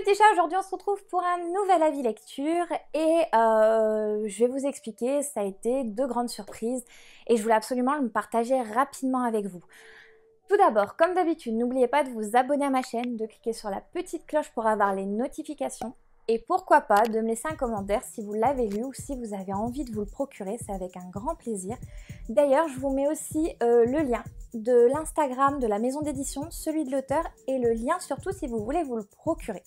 petits chats, aujourd'hui on se retrouve pour un nouvel avis lecture et je vais vous expliquer, ça a été deux grandes surprises et je voulais absolument le partager rapidement avec vous. Tout d'abord, comme d'habitude, n'oubliez pas de vous abonner à ma chaîne, de cliquer sur la petite cloche pour avoir les notifications et pourquoi pas de me laisser un commentaire si vous l'avez lu ou si vous avez envie de vous le procurer, c'est avec un grand plaisir. D'ailleurs, je vous mets aussi le lien de l'Instagram de la maison d'édition, celui de l'auteur et le lien surtout si vous voulez vous le procurer.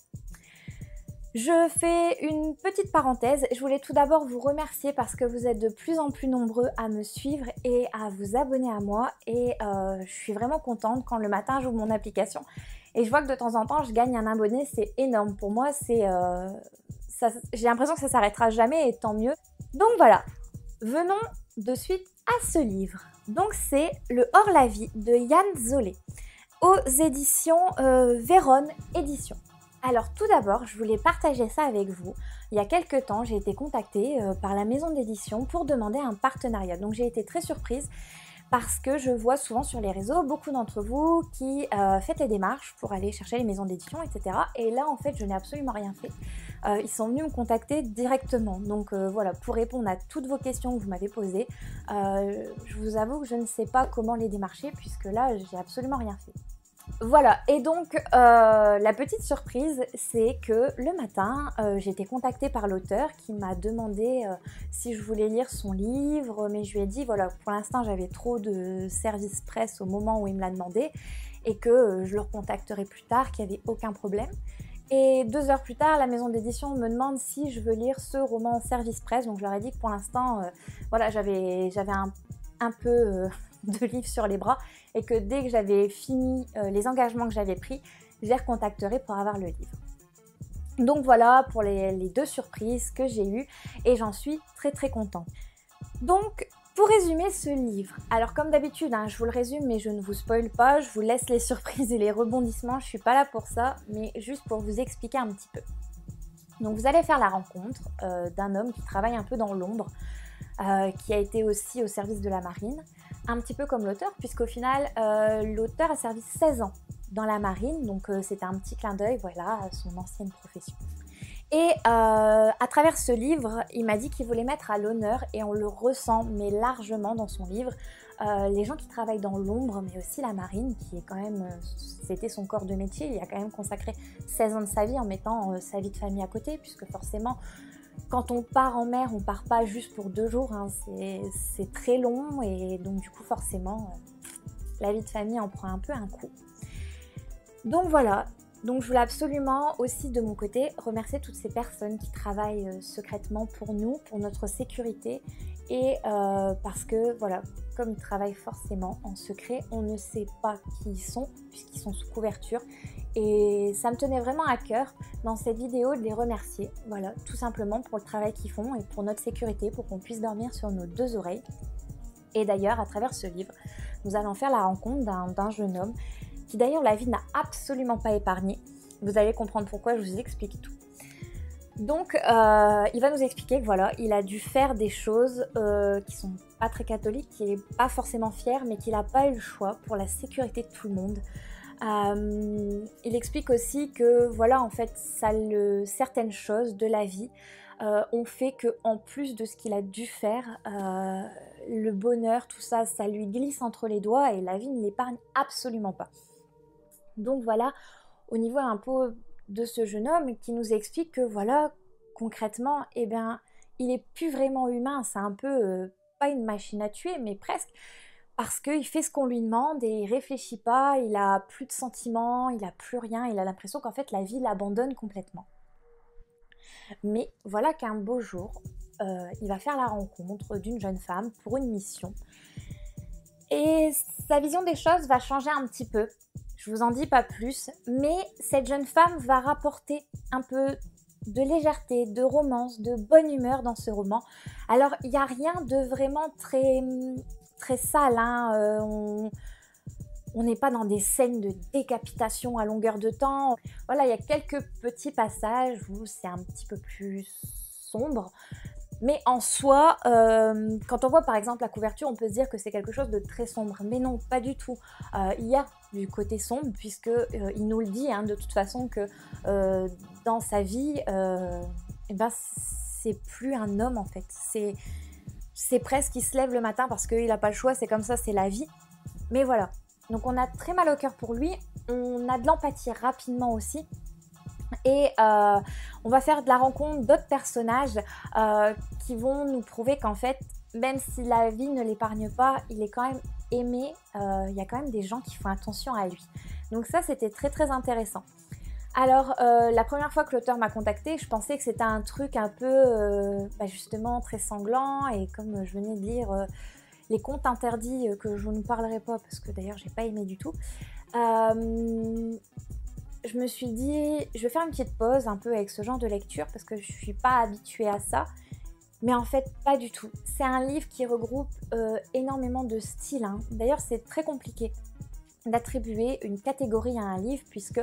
Je fais une petite parenthèse, je voulais tout d'abord vous remercier parce que vous êtes de plus en plus nombreux à me suivre et à vous abonner à moi et je suis vraiment contente quand le matin j'ouvre mon application et je vois que de temps en temps je gagne un abonné, c'est énorme. Pour moi, j'ai l'impression que ça s'arrêtera jamais et tant mieux. Donc voilà, venons de suite à ce livre. Donc c'est Le Hors-la-Vie de Yann Zollet aux éditions Vérone Éditions. Alors tout d'abord, je voulais partager ça avec vous. Il y a quelques temps, j'ai été contactée par la maison d'édition pour demander un partenariat. Donc j'ai été très surprise parce que je vois souvent sur les réseaux beaucoup d'entre vous qui faites les démarches pour aller chercher les maisons d'édition, etc. Et là, en fait, je n'ai absolument rien fait. Ils sont venus me contacter directement. Donc voilà, pour répondre à toutes vos questions que vous m'avez posées, je vous avoue que je ne sais pas comment les démarcher puisque là, j'ai absolument rien fait. Voilà, et donc la petite surprise, c'est que le matin, j'ai été contactée par l'auteur qui m'a demandé si je voulais lire son livre, mais je lui ai dit, voilà, pour l'instant j'avais trop de service presse au moment où il me l'a demandé et que je le recontacterai plus tard, qu'il n'y avait aucun problème. Et 2 heures plus tard, la maison d'édition me demande si je veux lire ce roman en service presse, donc je leur ai dit que pour l'instant, voilà, j'avais un peu de livres sur les bras et que dès que j'avais fini les engagements que j'avais pris, je les recontacterai pour avoir le livre. Donc voilà pour les deux surprises que j'ai eues et j'en suis très contente. Donc pour résumer ce livre, alors comme d'habitude, hein, je vous le résume mais je ne vous spoil pas, je vous laisse les surprises et les rebondissements, je suis pas là pour ça, mais juste pour vous expliquer un petit peu. Donc vous allez faire la rencontre d'un homme qui travaille un peu dans l'ombre, qui a été aussi au service de la marine, un petit peu comme l'auteur, puisqu'au final, l'auteur a servi 16 ans dans la marine, donc c'était un petit clin d'œil, voilà, à son ancienne profession. Et à travers ce livre, il m'a dit qu'il voulait mettre à l'honneur, et on le ressent, mais largement dans son livre, les gens qui travaillent dans l'ombre, mais aussi la marine, qui est quand même, c'était son corps de métier, il a quand même consacré 16 ans de sa vie en mettant sa vie de famille à côté, puisque forcément, quand on part en mer, on part pas juste pour 2 jours, hein, c'est très long et donc du coup forcément la vie de famille en prend un peu un coup. Donc voilà, donc je voulais absolument aussi de mon côté remercier toutes ces personnes qui travaillent secrètement pour nous, pour notre sécurité et parce que voilà, comme ils travaillent forcément en secret, on ne sait pas qui ils sont puisqu'ils sont sous couverture. Et ça me tenait vraiment à cœur dans cette vidéo de les remercier, voilà, tout simplement pour le travail qu'ils font et pour notre sécurité, pour qu'on puisse dormir sur nos 2 oreilles. Et d'ailleurs, à travers ce livre, nous allons faire la rencontre d'un jeune homme qui d'ailleurs la vie n'a absolument pas épargné. Vous allez comprendre pourquoi, je vous explique tout. Donc, il va nous expliquer que voilà, il a dû faire des choses qui sont pas très catholiques, qu'il n'est pas forcément fier, mais qu'il n'a pas eu le choix pour la sécurité de tout le monde. Il explique aussi que voilà, en fait, certaines choses de la vie ont fait que en plus de ce qu'il a dû faire, le bonheur, tout ça, ça lui glisse entre les doigts et la vie ne l'épargne absolument pas. Donc voilà, au niveau un peu de ce jeune homme qui nous explique que voilà, concrètement, eh bien, il est plus vraiment humain, c'est un peu pas une machine à tuer, mais presque. Parce qu'il fait ce qu'on lui demande et il réfléchit pas, il a plus de sentiments, il a plus rien, il a l'impression qu'en fait la vie l'abandonne complètement. Mais voilà qu'un beau jour, il va faire la rencontre d'une jeune femme pour une mission. Et sa vision des choses va changer un petit peu. Je vous en dis pas plus, mais cette jeune femme va rapporter un peu de légèreté, de romance, de bonne humeur dans ce roman. Alors il n'y a rien de vraiment très sale, hein. On n'est pas dans des scènes de décapitation à longueur de temps. Voilà, il y a quelques petits passages où c'est un petit peu plus sombre. Mais en soi, quand on voit par exemple la couverture, on peut se dire que c'est quelque chose de très sombre. Mais non, pas du tout. Il y a du côté sombre, puisqu'il nous le dit, hein, de toute façon, que dans sa vie, et ben c'est plus un homme en fait. C'est presque, il se lève le matin parce qu'il n'a pas le choix, c'est comme ça, c'est la vie. Mais voilà, donc on a très mal au cœur pour lui, on a de l'empathie rapidement aussi. Et on va faire de la rencontre d'autres personnages qui vont nous prouver qu'en fait, même si la vie ne l'épargne pas, il est quand même aimé, il y a quand même des gens qui font attention à lui. Donc ça, c'était très très intéressant. Alors, la première fois que l'auteur m'a contactée, je pensais que c'était un truc un peu, justement, très sanglant. Et comme je venais de lire les contes interdits, que je ne parlerai pas, parce que d'ailleurs, j'ai pas aimé du tout, je me suis dit, je vais faire une petite pause un peu avec ce genre de lecture, parce que je suis pas habituée à ça. Mais en fait, pas du tout. C'est un livre qui regroupe énormément de styles, hein. D'ailleurs, c'est très compliqué d'attribuer une catégorie à un livre, puisque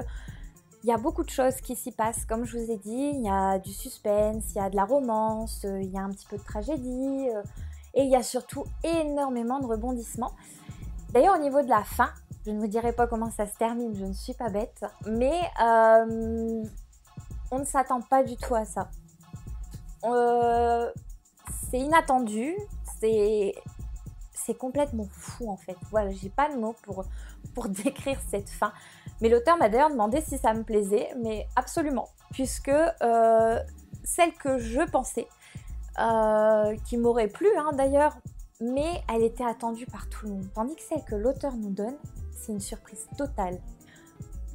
il y a beaucoup de choses qui s'y passent. Comme je vous ai dit, il y a du suspense, il y a de la romance, il y a un petit peu de tragédie, et il y a surtout énormément de rebondissements. D'ailleurs, au niveau de la fin, je ne vous dirai pas comment ça se termine, je ne suis pas bête, mais on ne s'attend pas du tout à ça. C'est inattendu, c'est complètement fou en fait. Voilà, j'ai pas de mots pour décrire cette fin. Mais l'auteur m'a d'ailleurs demandé si ça me plaisait, mais absolument, puisque celle que je pensais, qui m'aurait plu hein, d'ailleurs, mais elle était attendue par tout le monde. Tandis que celle que l'auteur nous donne, c'est une surprise totale.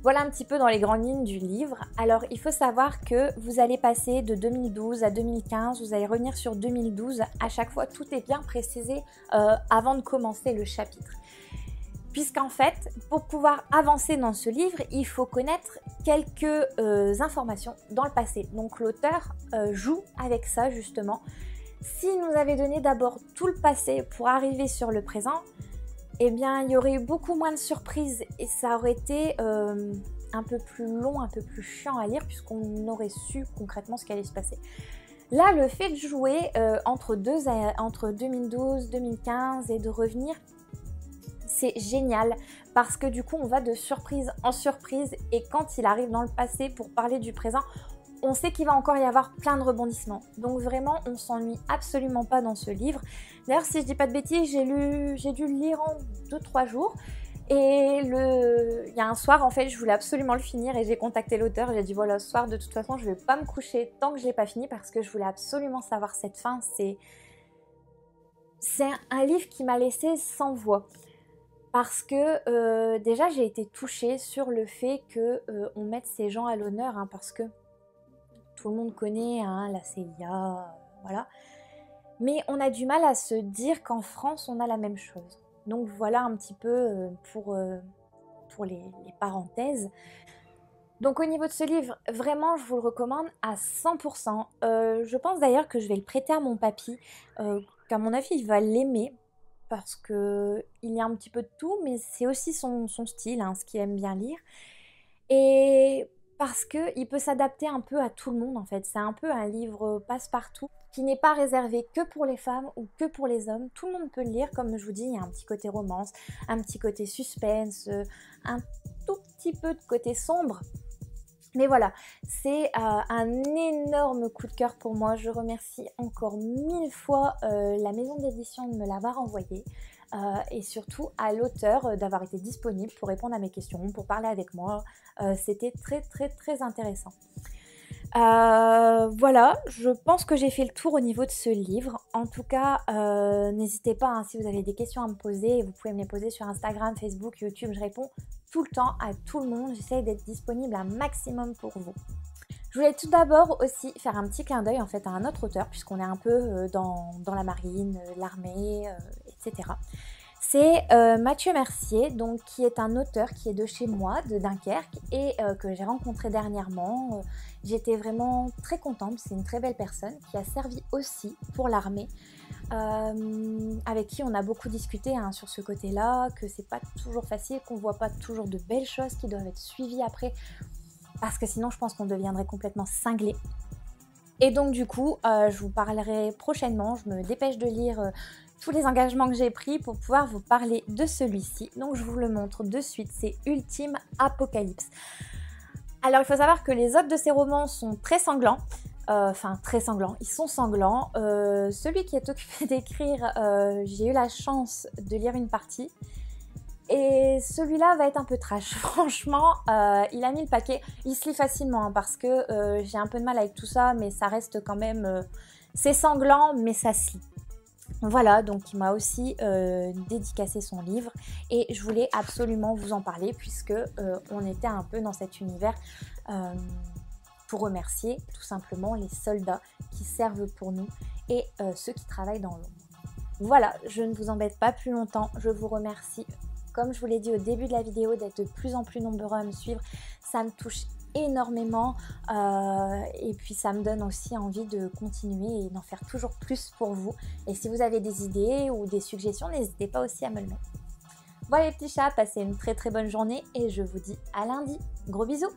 Voilà un petit peu dans les grandes lignes du livre. Alors, il faut savoir que vous allez passer de 2012 à 2015, vous allez revenir sur 2012. À chaque fois, tout est bien précisé avant de commencer le chapitre. Puisqu'en fait, pour pouvoir avancer dans ce livre, il faut connaître quelques informations dans le passé. Donc, l'auteur joue avec ça, justement. S'il nous avait donné d'abord tout le passé pour arriver sur le présent, eh bien, il y aurait eu beaucoup moins de surprises et ça aurait été un peu plus long, un peu plus chiant à lire puisqu'on aurait su concrètement ce qui allait se passer. Là, le fait de jouer entre 2012, 2015 et de revenir, c'est génial parce que du coup, on va de surprise en surprise et quand il arrive dans le passé pour parler du présent, on sait qu'il va encore y avoir plein de rebondissements. Donc vraiment, on s'ennuie absolument pas dans ce livre. D'ailleurs, si je dis pas de bêtises, j'ai dû le lire en 2-3 jours. Et il y a un soir, en fait, je voulais absolument le finir et j'ai contacté l'auteur. J'ai dit, voilà, ce soir, de toute façon, je vais pas me coucher tant que je l'ai pas fini parce que je voulais absolument savoir cette fin. C'est un livre qui m'a laissé sans voix. Parce que déjà, j'ai été touchée sur le fait qu'on mette ces gens à l'honneur, hein, parce que tout le monde connaît hein, la CIA, voilà. Mais on a du mal à se dire qu'en France, on a la même chose. Donc voilà un petit peu pour les parenthèses. Donc au niveau de ce livre, vraiment, je vous le recommande à 100%. Je pense d'ailleurs que je vais le prêter à mon papy, qu'à mon avis, il va l'aimer. Parce qu'il y a un petit peu de tout, mais c'est aussi son style, hein, ce qu'il aime bien lire. Et parce qu'il peut s'adapter un peu à tout le monde en fait. C'est un peu un livre passe-partout qui n'est pas réservé que pour les femmes ou que pour les hommes. Tout le monde peut le lire, comme je vous dis, il y a un petit côté romance, un petit côté suspense, un tout petit peu de côté sombre. Mais voilà, c'est un énorme coup de cœur pour moi. Je remercie encore 1000 fois la maison d'édition de me l'avoir envoyé. Et surtout à l'auteur d'avoir été disponible pour répondre à mes questions, pour parler avec moi. C'était très très très intéressant. Voilà, je pense que j'ai fait le tour au niveau de ce livre. En tout cas, n'hésitez pas hein, si vous avez des questions à me poser, vous pouvez me les poser sur Instagram, Facebook, YouTube. Je réponds tout le temps à tout le monde. J'essaye d'être disponible un maximum pour vous. Je voulais tout d'abord aussi faire un petit clin d'œil en fait à un autre auteur, puisqu'on est un peu dans la marine, l'armée, etc. C'est Mathieu Mercier, donc, qui est un auteur qui est de chez moi, de Dunkerque, et que j'ai rencontré dernièrement. J'étais vraiment très contente, c'est une très belle personne qui a servi aussi pour l'armée, avec qui on a beaucoup discuté hein, sur ce côté-là, que c'est pas toujours facile, qu'on voit pas toujours de belles choses qui doivent être suivies après, parce que sinon je pense qu'on deviendrait complètement cinglé. Et donc du coup, je vous parlerai prochainement, je me dépêche de lire tous les engagements que j'ai pris pour pouvoir vous parler de celui-ci. Donc je vous le montre de suite, c'est Ultime Apocalypse. Alors il faut savoir que les autres de ces romans sont très sanglants. Enfin très sanglants, ils sont sanglants. Celui qui est occupé d'écrire, j'ai eu la chance de lire une partie. Et celui-là va être un peu trash, franchement, il a mis le paquet. Il se lit facilement hein, parce que j'ai un peu de mal avec tout ça, mais ça reste quand même... c'est sanglant, mais ça se lit. Voilà, donc il m'a aussi dédicacé son livre et je voulais absolument vous en parler puisque on était un peu dans cet univers pour remercier tout simplement les soldats qui servent pour nous et ceux qui travaillent dans l'ombre. Voilà, je ne vous embête pas plus longtemps, je vous remercie. Comme je vous l'ai dit au début de la vidéo, d'être de plus en plus nombreux à me suivre, ça me touche énormément et puis ça me donne aussi envie de continuer et d'en faire toujours plus pour vous. Et si vous avez des idées ou des suggestions, n'hésitez pas aussi à me le mettre. Voilà les petits chats, passez une très très bonne journée et je vous dis à lundi. Gros bisous!